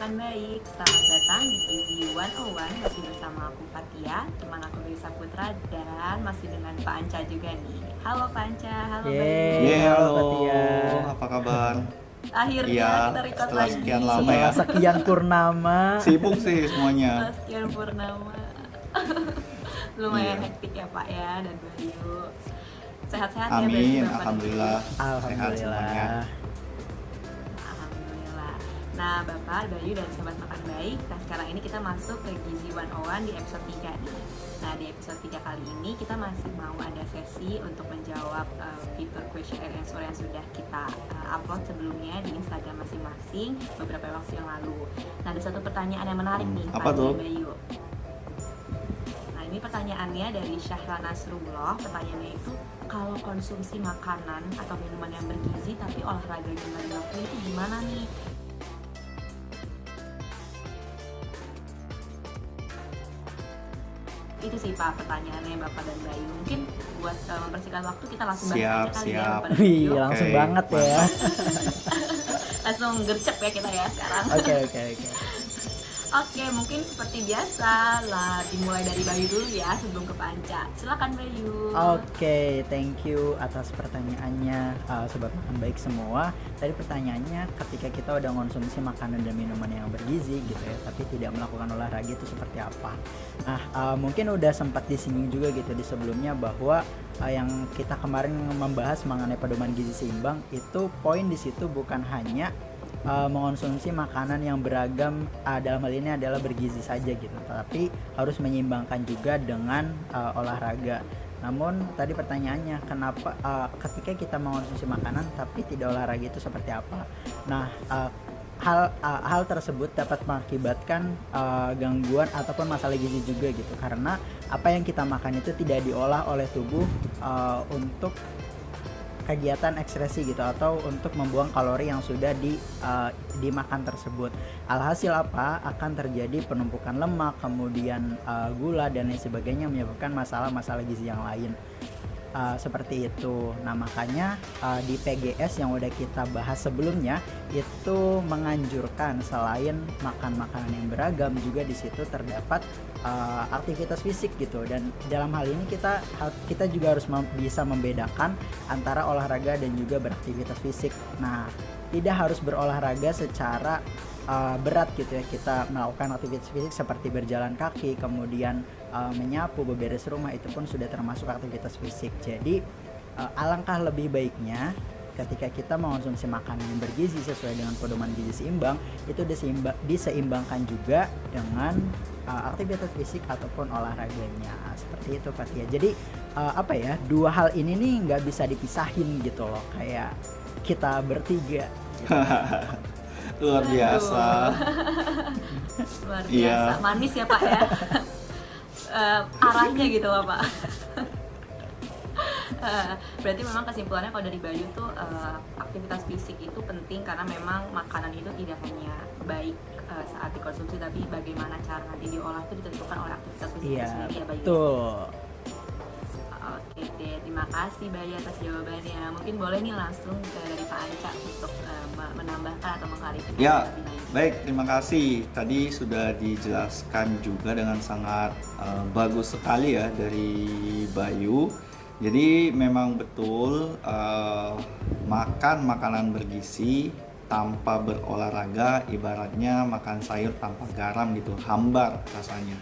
makan baik, selamat datang di Gizi 101. Masih bersama aku Fatia, teman aku Risa Putra, dan masih dengan Pak Anca juga nih. Halo Pak Anca, halo Bayu. Yeay, halo Halo, Fatia. apa kabar? Akhirnya Iya, kita record setelah lagi. sekian lama Setelah ya. sekian purnama. Sibuk sih semuanya. Setelah sekian purnama. Lumayan Iya. hektik ya Pak ya, dan Bayu. Sehat-sehat ya Bayu. Amin, Bapak dan alhamdulillah. Sehat semuanya. Alhamdulillah. Alhamdulillah. Nah, Bapak, Bayu, dan Sobat Makan Baik, nah sekarang ini kita masuk ke Gizi 101 di episode 3 nih. Nah, di episode 3 kali ini kita masih mau ada sesi untuk menjawab fitur question and answer yang sudah kita upload sebelumnya di Instagram masing-masing beberapa waktu yang lalu. Nah, ada satu pertanyaan yang menarik nih, Apa Pak tuh? Bayu. Nah, ini pertanyaannya dari Syahla Nasrullah. Pertanyaannya itu, kalau konsumsi makanan atau minuman yang bergizi tapi olahraganya nggak dilakuin itu gimana nih? Itu sih Pak pertanyaannya Bapak dan Bayu. Mungkin buat mempersingkat waktu kita langsung bahas Siap, aja kali ya siap. Bapak dan Wih, Bayu. langsung Oke, banget ya. Langsung gercep ya kita ya sekarang. Oke. Oke, mungkin seperti biasa lah dimulai dari Bayu dulu ya sebelum ke Panca. Silakan Bayu. Oke, thank you atas pertanyaannya, Sobat Makan Baik semua. Tadi pertanyaannya, ketika kita udah konsumsi makanan dan minuman yang bergizi gitu ya, tapi tidak melakukan olahraga itu seperti apa? Nah, mungkin udah sempat disinggung juga gitu di sebelumnya bahwa yang kita kemarin membahas mengenai pedoman gizi seimbang itu poin di situ bukan hanya mengonsumsi makanan yang beragam, dalam hal ini adalah bergizi saja gitu, tapi harus menyeimbangkan juga dengan olahraga. Namun tadi pertanyaannya, kenapa ketika kita mengonsumsi makanan tapi tidak olahraga itu seperti apa? Nah, hal tersebut dapat mengakibatkan gangguan ataupun masalah gizi juga gitu, karena apa yang kita makan itu tidak diolah oleh tubuh untuk kegiatan ekskresi gitu, atau untuk membuang kalori yang sudah dimakan tersebut. Alhasil apa? Akan terjadi penumpukan lemak, kemudian gula dan lain sebagainya, menyebabkan masalah-masalah gizi yang lain. Seperti itu. Nah, makanya di PGS yang udah kita bahas sebelumnya itu menganjurkan selain makan makanan yang beragam, juga di situ terdapat aktivitas fisik gitu. Dan dalam hal ini kita juga harus bisa membedakan antara olahraga dan juga beraktivitas fisik. Nah, tidak harus berolahraga secara berat gitu ya. Kita melakukan aktivitas fisik seperti berjalan kaki, kemudian menyapu, beberes rumah, itu pun sudah termasuk aktivitas fisik. Jadi alangkah lebih baiknya ketika kita mengonsumsi makanan yang bergizi sesuai dengan pedoman gizi seimbang, itu diseimbangkan juga dengan aktivitas fisik ataupun olahraganya. Seperti itu Fatia. Jadi dua hal ini nih nggak bisa dipisahin gitu loh, kayak kita bertiga gitu. Luar biasa. Luar biasa. Iya. Manis ya Pak ya. Arahnya gitu loh Pak. Berarti memang kesimpulannya kalau dari Bayu tuh aktivitas fisik itu penting, karena memang makanan itu tidak hanya baik saat dikonsumsi, tapi bagaimana cara nanti diolah itu ditentukan oleh aktivitas fisik itu sendiri ya Bayu. Betul. Oke deh, terima kasih Bayu atas jawabannya. Mungkin boleh nih langsung dari Pak Anca untuk menambahkan atau mengklarifikasi Ya, lebih lanjut. baik, terima kasih. Tadi sudah dijelaskan juga dengan sangat bagus sekali ya dari Bayu. Jadi memang betul makan makanan bergizi tanpa berolahraga ibaratnya makan sayur tanpa garam gitu, hambar rasanya.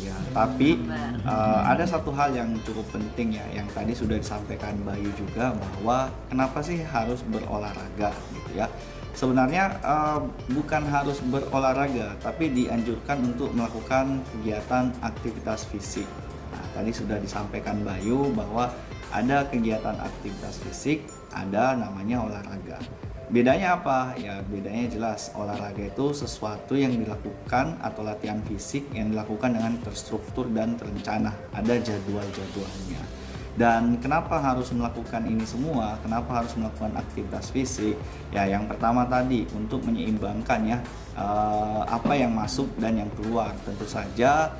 Ya, tapi ada satu hal yang cukup penting ya, yang tadi sudah disampaikan Bayu juga, bahwa kenapa sih harus berolahraga gitu ya. Sebenarnya bukan harus berolahraga, tapi dianjurkan untuk melakukan kegiatan aktivitas fisik. Nah, tadi sudah disampaikan Bayu bahwa ada kegiatan aktivitas fisik, ada namanya olahraga. Bedanya apa? Ya, bedanya jelas. Olahraga itu sesuatu yang dilakukan atau latihan fisik yang dilakukan dengan terstruktur dan terencana. Ada jadwal-jadwalnya. Dan kenapa harus melakukan ini semua? Kenapa harus melakukan aktivitas fisik? Ya, yang pertama tadi untuk menyeimbangkan ya apa yang masuk dan yang keluar. Tentu saja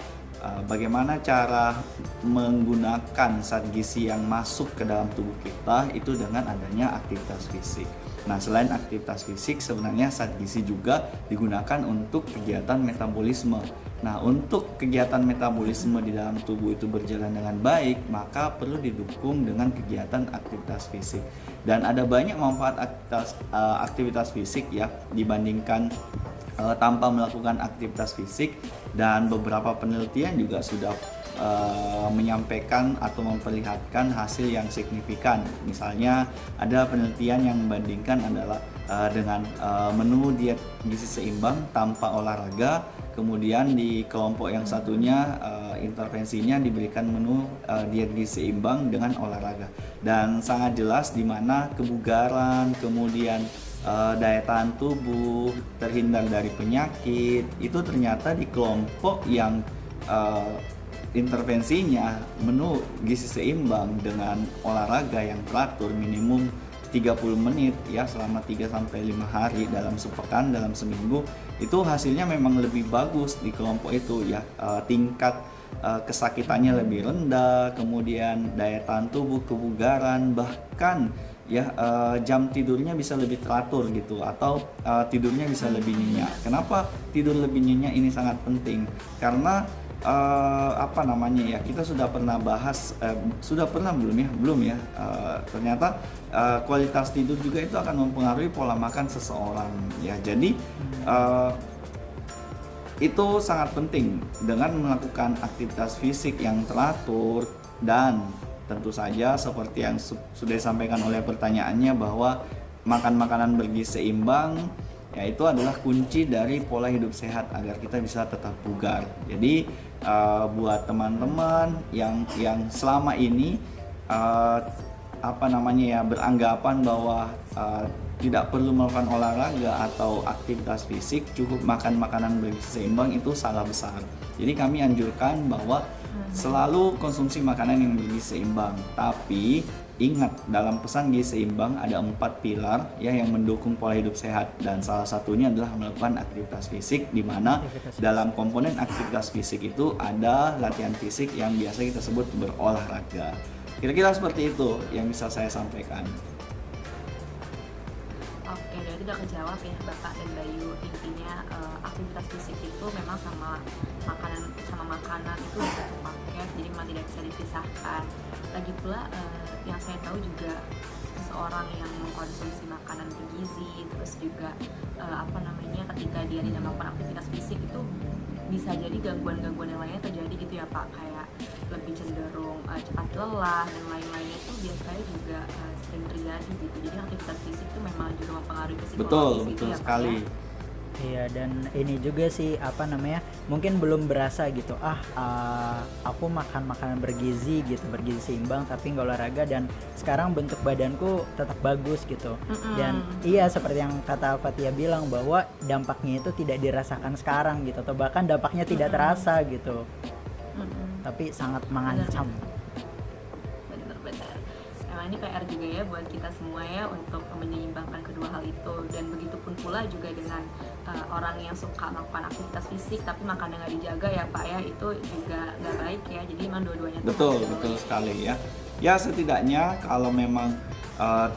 bagaimana cara menggunakan zat gizi yang masuk ke dalam tubuh kita itu dengan adanya aktivitas fisik. Nah, selain aktivitas fisik, sebenarnya zat gizi juga digunakan untuk kegiatan metabolisme. Nah, untuk kegiatan metabolisme di dalam tubuh itu berjalan dengan baik, maka perlu didukung dengan kegiatan aktivitas fisik. Dan ada banyak manfaat aktivitas fisik ya dibandingkan tanpa melakukan aktivitas fisik, dan beberapa penelitian juga sudah menyampaikan atau memperlihatkan hasil yang signifikan. Misalnya ada penelitian yang membandingkan adalah dengan menu diet gizi seimbang tanpa olahraga, kemudian di kelompok yang satunya intervensinya diberikan menu diet gizi seimbang dengan olahraga, dan sangat jelas di mana kebugaran, kemudian daya tahan tubuh, terhindar dari penyakit, itu ternyata di kelompok yang intervensinya menu gizi seimbang dengan olahraga yang teratur minimum 30 menit ya selama 3-5 hari dalam sepekan, dalam seminggu, itu hasilnya memang lebih bagus di kelompok itu ya. Tingkat kesakitannya lebih rendah, kemudian daya tahan tubuh, kebugaran, bahkan ya jam tidurnya bisa lebih teratur gitu, atau tidurnya bisa lebih nyenyak. Kenapa tidur lebih nyenyak ini sangat penting? Karena kita sudah pernah bahas, belum ya, ternyata kualitas tidur juga itu akan mempengaruhi pola makan seseorang ya. Jadi itu sangat penting dengan melakukan aktivitas fisik yang teratur, dan tentu saja seperti yang sudah disampaikan oleh pertanyaannya bahwa makan makanan bergizi seimbang ya itu adalah kunci dari pola hidup sehat agar kita bisa tetap bugar. Jadi buat teman-teman yang selama ini beranggapan bahwa tidak perlu melakukan olahraga atau aktivitas fisik, cukup makan makanan bergizi seimbang, itu salah besar. Jadi kami anjurkan bahwa selalu konsumsi makanan yang bergizi seimbang, tapi ingat, dalam pesan gizi seimbang ada 4 pilar ya yang mendukung pola hidup sehat, dan salah satunya adalah melakukan aktivitas fisik, di mana dalam komponen aktivitas fisik itu ada latihan fisik yang biasa kita sebut berolahraga. Kira-kira seperti itu yang bisa saya sampaikan. Oke, berarti udah kejawab ya Bapak dan Bayu. Intinya aktivitas fisik itu memang sama makanan itu satu paket, jadi memang tidak bisa dipisahkan. Lagi pula yang saya tahu juga seseorang yang mengkonsumsi makanan bergizi, terus juga ketika dia tidak melakukan aktivitas fisik, itu bisa jadi gangguan-gangguan yang lainnya terjadi gitu ya Pak, kayak lebih cenderung cepat lelah dan lain-lainnya, itu biasanya juga sering terjadi gitu. Jadi aktivitas fisik itu memang juga mempengaruhi psikologis Betul ya, sekali. Pak, ya? Iya, dan ini juga sih mungkin belum berasa gitu, aku makan makanan bergizi seimbang tapi nggak olahraga, dan sekarang bentuk badanku tetap bagus gitu. Dan iya, seperti yang kata Fatia bilang bahwa dampaknya itu tidak dirasakan sekarang gitu, atau bahkan dampaknya tidak terasa gitu, tapi sangat mengancam. Benar-benar. Memang ini PR juga ya buat kita semua ya untuk menyeimbangkan kedua hal itu, dan begitupun pula juga dengan orang yang suka melakukan aktivitas fisik tapi makannya nggak dijaga ya Pak ya, itu juga nggak baik ya. Jadi memang dua-duanya betul sekali ya. Ya setidaknya kalau memang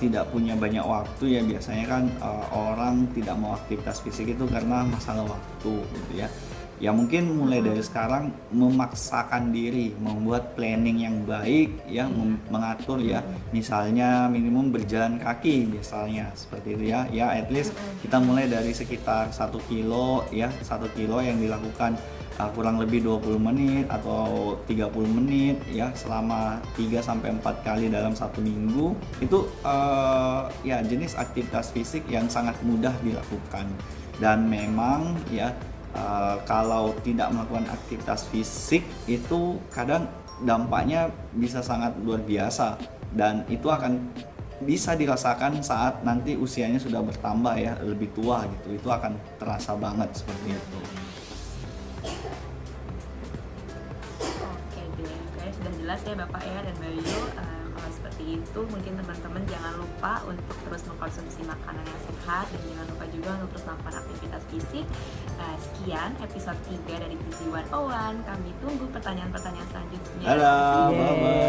tidak punya banyak waktu ya, biasanya kan orang tidak mau aktivitas fisik itu karena masalah waktu gitu ya. Ya mungkin mulai dari sekarang memaksakan diri, membuat planning yang baik ya, mengatur ya, misalnya minimum berjalan kaki misalnya seperti itu ya. Ya at least kita mulai dari sekitar 1 kilo ya, 1 kilo yang dilakukan kurang lebih 20 menit atau 30 menit ya selama 3-4 kali dalam 1 minggu. Itu ya jenis aktivitas fisik yang sangat mudah dilakukan, dan memang ya kalau tidak melakukan aktivitas fisik itu kadang dampaknya bisa sangat luar biasa, dan itu akan bisa dirasakan saat nanti usianya sudah bertambah ya, lebih tua gitu. Itu akan terasa banget seperti itu. Oke deh, kayaknya sudah jelas ya Bapak ya dan Bayu. Kalau seperti itu, mungkin teman-teman jangan lupa untuk terus mengkonsumsi makanan yang sehat, dan jangan lupa juga untuk terus melakukan aktivitas fisik. Sekian episode 3 dari Gizi 101. Kami tunggu pertanyaan-pertanyaan selanjutnya. Dadah, bye-bye.